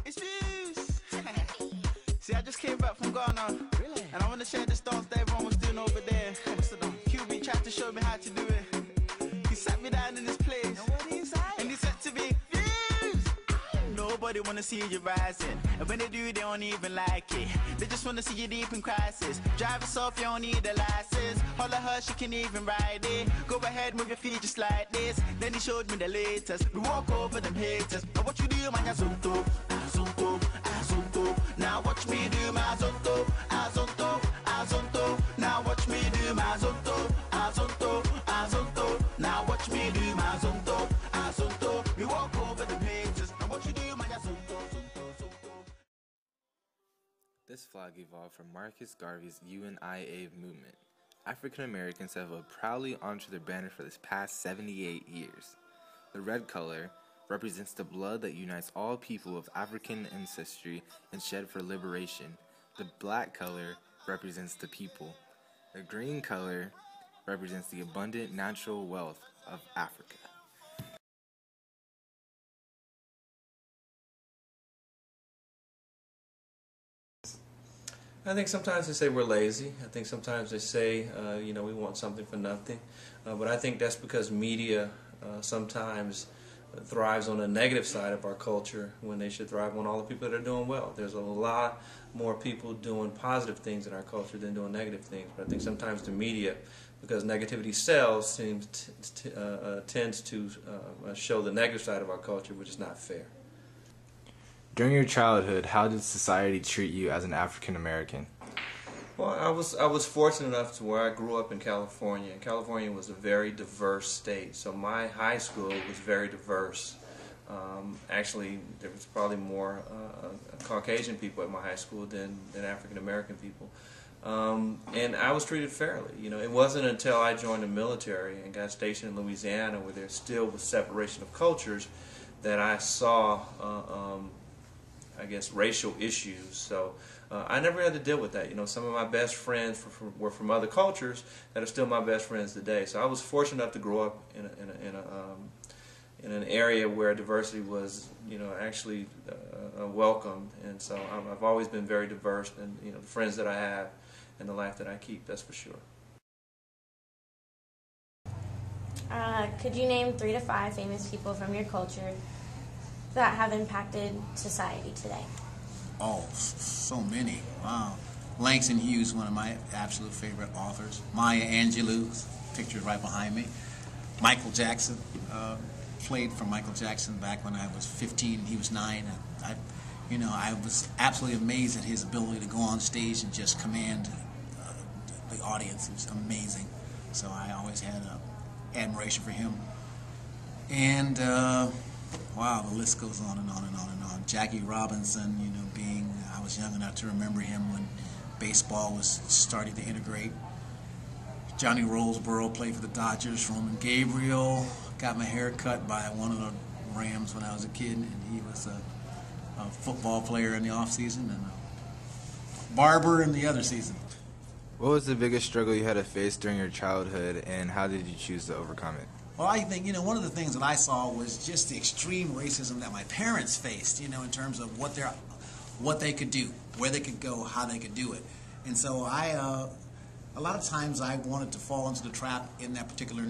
It's views. See, I just came back from Ghana. Really? And I want to share this dance that everyone was doing over there. What's the dance? QB tried to show me how to do it. He sat me down in this place. Nobody inside. And he said to me, views. Nobody wanna see you rising. And when they do, they don't even like it. They just wanna see you deep in crisis. Drive yourself, you don't need a license. Holler her, she can even ride it. Go ahead, move your feet just like this. Then he showed me the latest. We walk over them haters. But what you do, man, azonto, azonto, azonto. Now watch me do my azonto, azonto, azonto. Now watch me do my azonto, azonto, azonto. Now watch me do my azonto, azonto. We walk over them haters. Now what you do, man, azonto, azonto, azonto. This flag evolved from Marcus Garvey's UNIA movement. African Americans have held proudly onto their banner for this past 78 years. The red color represents the blood that unites all people of African ancestry and shed for liberation. The black color represents the people. The green color represents the abundant natural wealth of Africa. I think sometimes they say we're lazy. I think sometimes they say, we want something for nothing. But I think that's because media sometimes thrives on the negative side of our culture when they should thrive on all the people that are doing well. There's a lot more people doing positive things in our culture than doing negative things. But I think sometimes the media, because negativity sells, tends to show the negative side of our culture, which is not fair. During your childhood, how did society treat you as an African American? Well, I was fortunate enough to where I grew up in California. California was a very diverse state, so my high school was very diverse. Actually, there was probably more Caucasian people at my high school than African American people. And I was treated fairly. It wasn't until I joined the military and got stationed in Louisiana, where there still was separation of cultures, that I saw racial issues. So I never had to deal with that. Some of my best friends were from other cultures that are still my best friends today. So I was fortunate enough to grow up in an area where diversity was, actually welcomed. And so I've always been very diverse, and the friends that I have and the life that I keep, that's for sure. Could you name 3 to 5 famous people from your culture that have impacted society today? Oh, so many. Wow. Langston Hughes, one of my absolute favorite authors. Maya Angelou, pictured right behind me. Michael Jackson, played for Michael Jackson back when I was 15, he was 9. I was absolutely amazed at his ability to go on stage and just command the audience. It was amazing. So I always had admiration for him. And wow, the list goes on and on and on and on. Jackie Robinson, I was young enough to remember him when baseball was starting to integrate. Johnny Rolesboro played for the Dodgers. Roman Gabriel, got my hair cut by one of the Rams when I was a kid, and he was a football player in the off season and a barber in the other season. What was the biggest struggle you had to face during your childhood, and how did you choose to overcome it? Well, I think, one of the things that I saw was just the extreme racism that my parents faced, in terms of what they could do, where they could go, how they could do it. And so a lot of times I wanted to fall into the trap in that particular,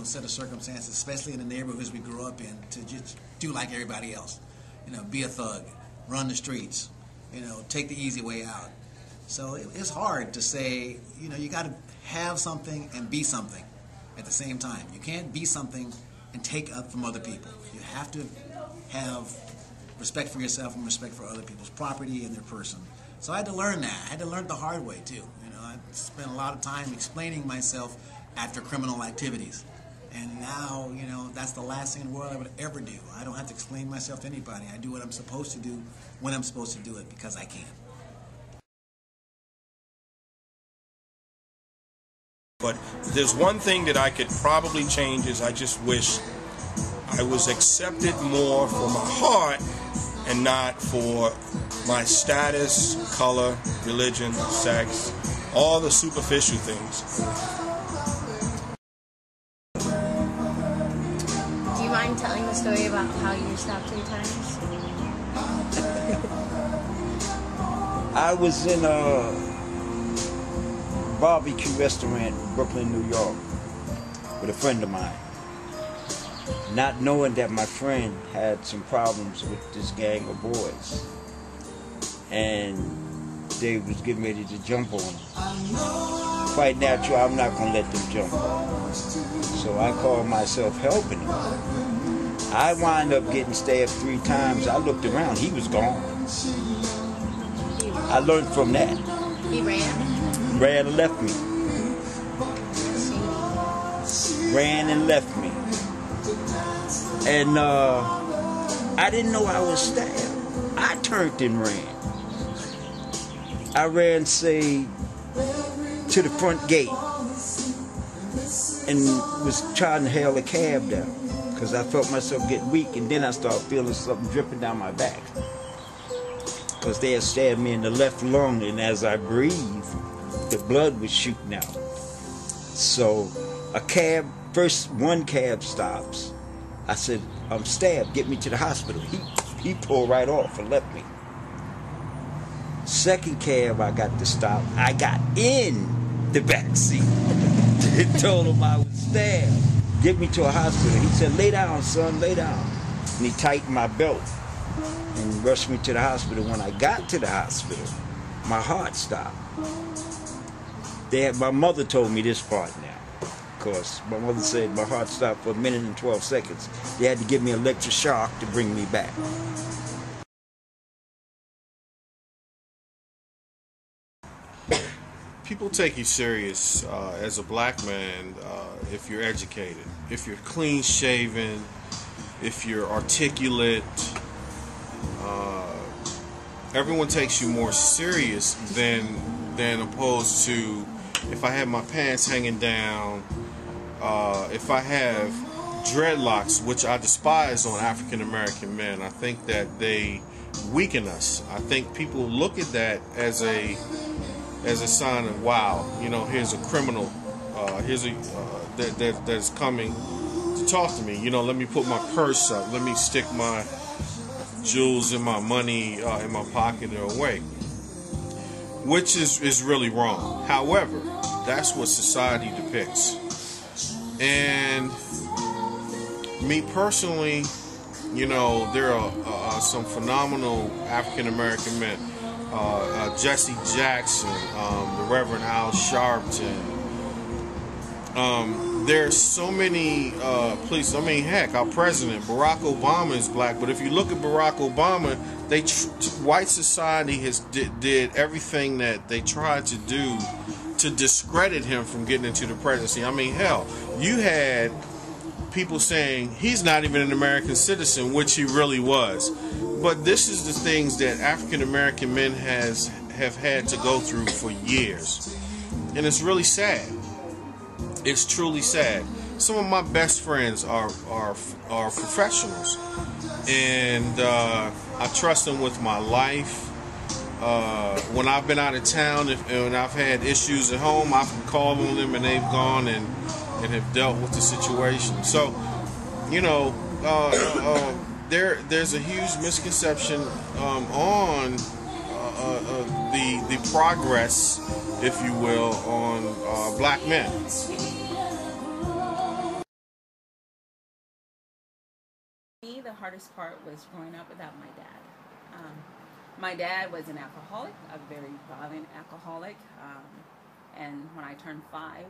set of circumstances, especially in the neighborhoods we grew up in, to just do like everybody else. Be a thug, run the streets, take the easy way out. So it's hard to say, you got to have something and be something at the same time. You can't be something and take up from other people. You have to have respect for yourself and respect for other people's property and their person. So I had to learn that. I had to learn it the hard way too. I spent a lot of time explaining myself after criminal activities. And now, that's the last thing in the world I would ever do. I don't have to explain myself to anybody. I do what I'm supposed to do when I'm supposed to do it because I can. But there's one thing that I could probably change is I just wish I was accepted more for my heart and not for my status, color, religion, sex, all the superficial things. Do you mind telling the story about how you were stopped 3 times? I was in a barbecue restaurant in Brooklyn, New York, with a friend of mine, not knowing that my friend had some problems with this gang of boys, and they was getting ready to jump on him. Quite natural, I'm not going to let them jump on him. So I called myself helping him. I wound up getting stabbed 3 times. I looked around, he was gone. I learned from that. He ran? Ran and left me. Ran and left me. And I didn't know I was stabbed. I turned and ran. I ran, say, to the front gate and was trying to hail a cab down because I felt myself get weak, and then I started feeling something dripping down my back because they had stabbed me in the left lung, and as I breathed, the blood was shooting out. So one cab stops. I said, I'm stabbed, get me to the hospital. He pulled right off and left me. Second cab I got to stop, I got in the back seat and told him I was stabbed. Get me to a hospital. He said, lay down, son, lay down. And he tightened my belt and rushed me to the hospital. When I got to the hospital, my heart stopped. My mother told me this part now. Of course, my mother said my heart stopped for 1 minute and 12 seconds. They had to give me an electric shock to bring me back. People take you serious as a black man if you're educated, if you're clean shaven, if you're articulate. Everyone takes you more serious than opposed to if I have my pants hanging down, if I have dreadlocks, which I despise on African American men. I think that they weaken us. I think people look at that as a sign of, wow, you know, here's a criminal, that's coming to talk to me. You know, let me put my purse up, let me stick my jewels and my money in my pocket or away, which is really wrong. However, that's what society depicts. And me personally, you know, there are some phenomenal African American men. Jesse Jackson, the Reverend Al Sharpton. There's so many police. I mean, heck, our president, Barack Obama, is black. But if you look at Barack Obama, white society did everything that they tried to do to discredit him from getting into the presidency. I mean, hell, you had people saying he's not even an American citizen, which he really was. But this is the things that African American men have had to go through for years, and it's really sad. It's truly sad. Some of my best friends are professionals, and I trust them with my life. When I've been out of town and I've had issues at home, I can call on them and they've gone and have dealt with the situation. So, you know, there's a huge misconception on the progress, if you will, on black men. The hardest part was growing up without my dad. My dad was an alcoholic, a very violent alcoholic, and when I turned 5,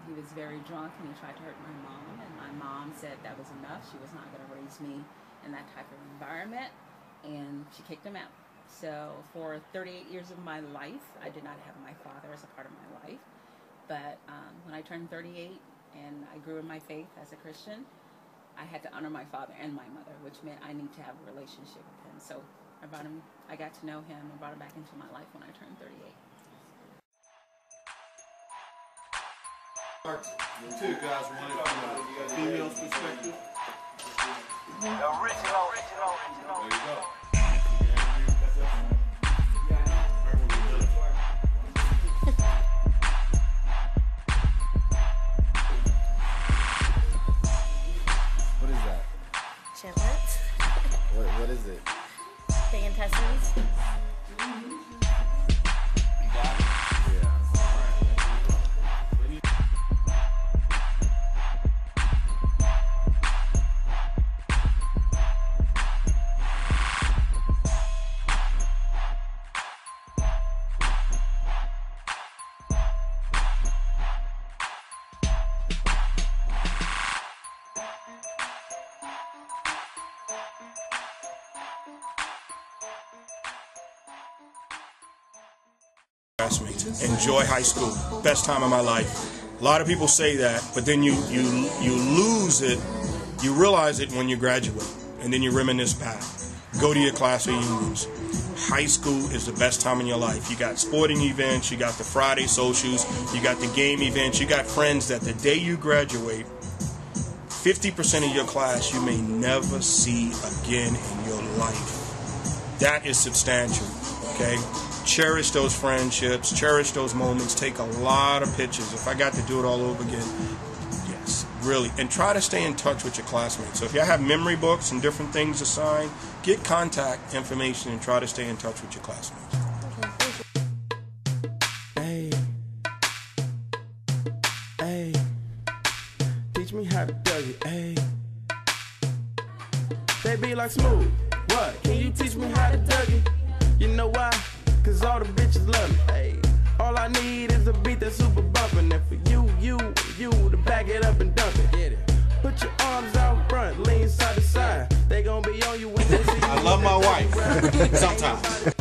he was very drunk and he tried to hurt my mom, and my mom said that was enough. She was not going to raise me in that type of environment, and she kicked him out. So for 38 years of my life, I did not have my father as a part of my life. But when I turned 38 and I grew in my faith as a Christian, I had to honor my father and my mother, which meant I need to have a relationship with him. So I got to know him and brought him back into my life when I turned 38. The two guys wanted from a female's perspective. Original. There you go. What is that? Chitlins. What is it? taking testimonies? Enjoy high school. Best time of my life. A lot of people say that, but then you lose it. You realize it when you graduate, and then you reminisce back. Go to your class reunions. High school is the best time in your life. You got sporting events, you got the Friday socials, you got the game events, you got friends that the day you graduate, 50% of your class you may never see again in your life. That is substantial, okay? Cherish those friendships, cherish those moments, take a lot of pictures. If I got to do it all over again, yes, really. And try to stay in touch with your classmates. So if you have memory books and different things to sign, get contact information and try to stay in touch with your classmates. Hey, hey, teach me how to dug it, hey. They be like, Smooth, what? Can you teach me how to dug it? You know why? Cause all the bitches love me. Hey, all I need is a beat that's super bumpin'. And for you to back it up and dump it. Get it. Put your arms out front, lean side to side. They gon' be on you when they see you. I love my wife. Sometimes.